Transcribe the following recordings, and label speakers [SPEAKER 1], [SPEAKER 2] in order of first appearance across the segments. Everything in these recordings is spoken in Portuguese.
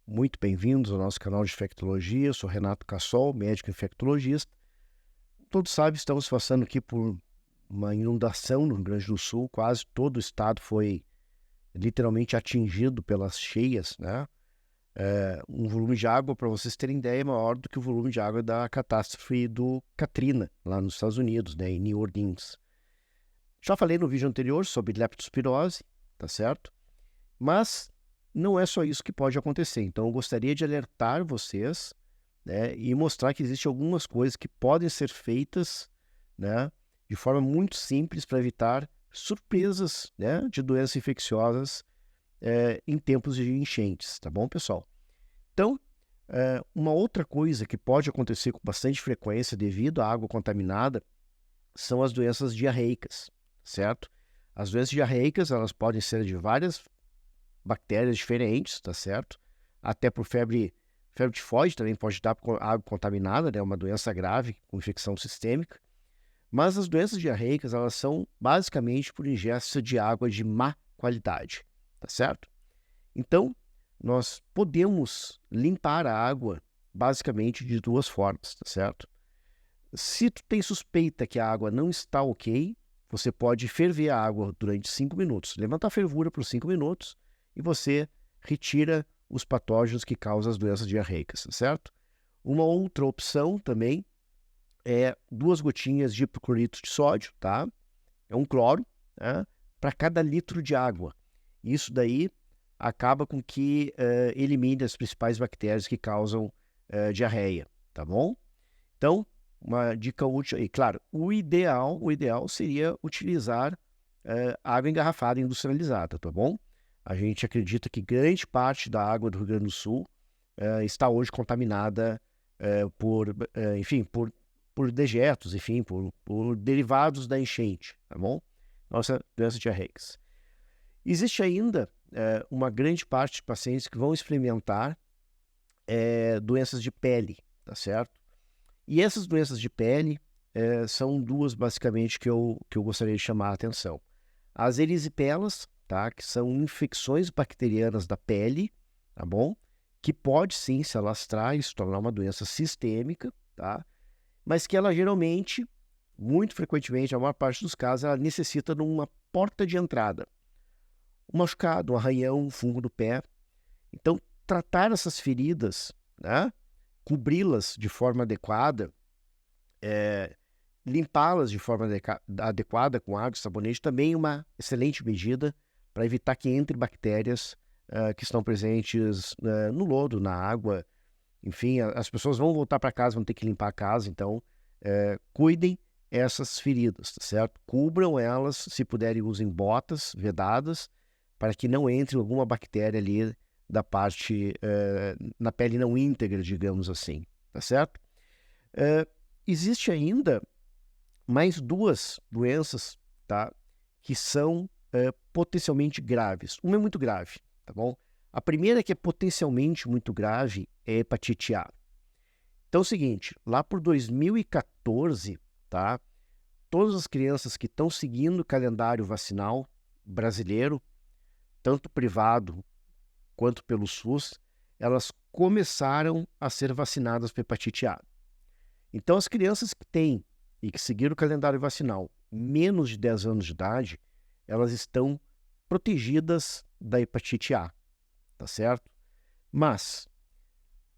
[SPEAKER 1] muito bem-vindos ao nosso canal de infectologia. Eu sou Renato Cassol, médico infectologista. Todos sabem, estamos passando aqui por uma inundação no Rio Grande do Sul. Quase todo o estado foi literalmente atingido pelas cheias, né? Um volume de água, para vocês terem ideia, é maior do que o volume de água da catástrofe do Katrina, lá nos Estados Unidos, né, em New Orleans. Já falei no vídeo anterior sobre leptospirose, tá certo? Mas não é só isso que pode acontecer. Então, eu gostaria de alertar vocês, né, e mostrar que existem algumas coisas que podem ser feitas, né, de forma muito simples para evitar surpresas, né, de doenças infecciosas em tempos de enchentes, tá bom, pessoal? Então, uma outra coisa que pode acontecer com bastante frequência devido à água contaminada são as doenças diarreicas, certo? As doenças diarreicas, elas podem ser de várias bactérias diferentes, tá certo? Até por febre tifoide também pode dar por água contaminada, né? Uma doença grave com infecção sistêmica. Mas as doenças diarreicas, elas são basicamente por ingesta de água de má qualidade, tá certo? Então, nós podemos limpar a água basicamente de duas formas, tá certo? Se tu tem suspeita que a água não está ok, você pode ferver a água durante 5 minutos. Levanta a fervura por 5 minutos e você retira os patógenos que causam as doenças diarreicas, certo? Uma outra opção também é 2 gotinhas de hipoclorito de sódio, tá? É um cloro, né, para cada litro de água. Isso daí acaba com que elimine as principais bactérias que causam diarreia, tá bom? Então, uma dica útil aí. Claro, o ideal seria utilizar água engarrafada industrializada, tá bom? A gente acredita que grande parte da água do Rio Grande do Sul está hoje contaminada por dejetos, enfim, por derivados da enchente, tá bom? Nossa doença diarreicas. Existe ainda uma grande parte de pacientes que vão experimentar doenças de pele, tá certo? E essas doenças de pele são duas, basicamente, que eu gostaria de chamar a atenção. As erisipelas, tá? Que são infecções bacterianas da pele, tá bom? Que pode sim se alastrar e se tornar uma doença sistêmica, tá? Mas que ela geralmente, muito frequentemente, a maior parte dos casos, ela necessita de uma porta de entrada. Um machucado, um arranhão, um fungo do pé. Então, tratar essas feridas, né? Cobri-las de forma adequada, limpá-las de forma adequada com água e sabonete também é uma excelente medida para evitar que entre bactérias que estão presentes no lodo, na água. Enfim, as pessoas vão voltar para casa, vão ter que limpar a casa, então cuidem essas feridas, tá certo? Cubram elas, se puderem usem botas vedadas, para que não entre alguma bactéria ali da parte, na pele não íntegra, digamos assim, tá certo? Existe ainda mais 2 doenças, tá? Que são potencialmente graves. Uma é muito grave, tá bom? A primeira que é potencialmente muito grave é a hepatite A. Então é o seguinte, lá por 2014, tá? Todas as crianças que estão seguindo o calendário vacinal brasileiro, tanto privado quanto pelo SUS, elas começaram a ser vacinadas para hepatite A. Então, as crianças que têm e que seguiram o calendário vacinal menos de 10 anos de idade, elas estão protegidas da hepatite A, tá certo? Mas,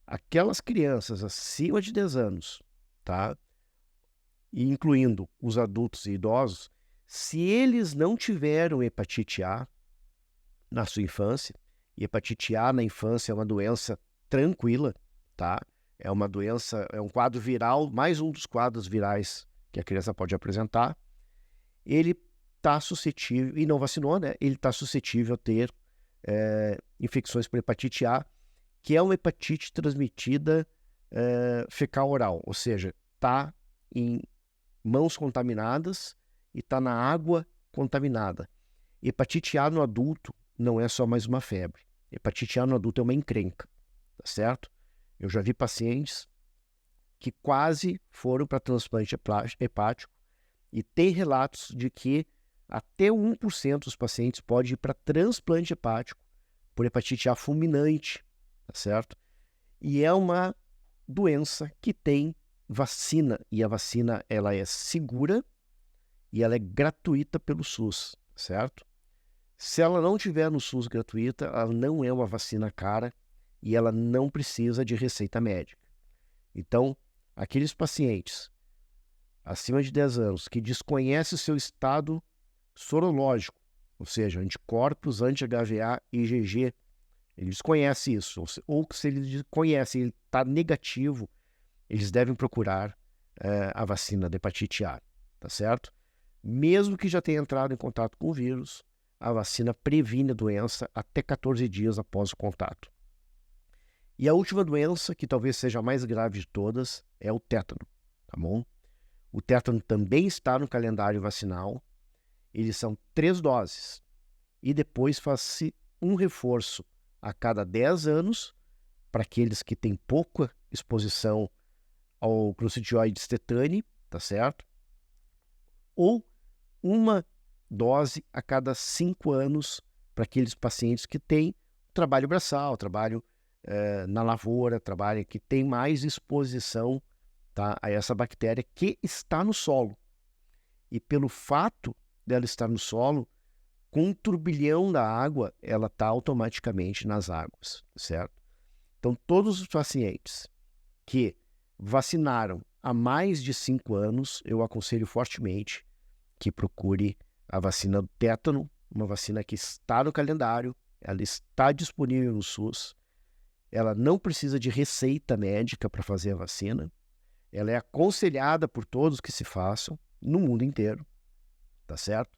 [SPEAKER 1] aquelas crianças acima de 10 anos, tá? E incluindo os adultos e idosos, se eles não tiveram hepatite A na sua infância, e hepatite A na infância é uma doença tranquila, tá? É uma doença, é um quadro viral, mais um dos quadros virais que a criança pode apresentar. Ele está suscetível, e não vacinou, né? Ele está suscetível a ter infecções por hepatite A, que é uma hepatite transmitida fecal-oral, ou seja, está em mãos contaminadas e está na água contaminada. Hepatite A no adulto não é só mais uma febre. Hepatite A no adulto é uma encrenca, tá certo? Eu já vi pacientes que quase foram para transplante hepático e tem relatos de que até 1% dos pacientes pode ir para transplante hepático por hepatite A fulminante, tá certo? E é uma doença que tem vacina, e a vacina ela é segura e ela é gratuita pelo SUS, certo? Se ela não tiver no SUS gratuita, ela não é uma vacina cara e ela não precisa de receita médica. Então, aqueles pacientes acima de 10 anos que desconhecem o seu estado sorológico, ou seja, anticorpos, anti-HVA e IgG, ele desconhece isso, ou se ele conhece, ele está negativo, eles devem procurar a vacina da hepatite A, tá certo? Mesmo que já tenha entrado em contato com o vírus, a vacina previne a doença até 14 dias após o contato. E a última doença, que talvez seja a mais grave de todas, é o tétano, tá bom? O tétano também está no calendário vacinal, eles são 3 doses, e depois faz-se um reforço a cada 10 anos, para aqueles que têm pouca exposição ao Clostridioides tetani, tá certo? Ou uma dose a cada 5 anos para aqueles pacientes que têm trabalho braçal, trabalho na lavoura, trabalho que tem mais exposição, tá, a essa bactéria que está no solo. E pelo fato dela estar no solo, com um turbilhão da água, ela está automaticamente nas águas, certo? Então, todos os pacientes que vacinaram há mais de 5 anos, eu aconselho fortemente que procure a vacina do tétano, uma vacina que está no calendário, ela está disponível no SUS, ela não precisa de receita médica para fazer a vacina, ela é aconselhada por todos que se façam no mundo inteiro, tá certo?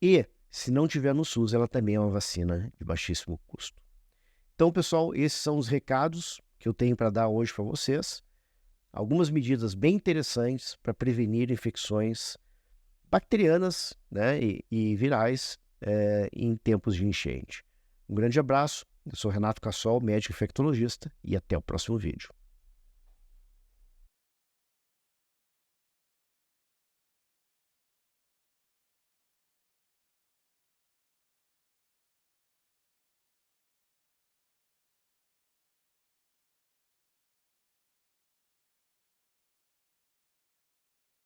[SPEAKER 1] E, se não tiver no SUS, ela também é uma vacina de baixíssimo custo. Então, pessoal, esses são os recados que eu tenho para dar hoje para vocês. Algumas medidas bem interessantes para prevenir infecções bacterianas, né, e virais em tempos de enchente. Um grande abraço, eu sou Renato Cassol, médico infectologista, e até o próximo vídeo.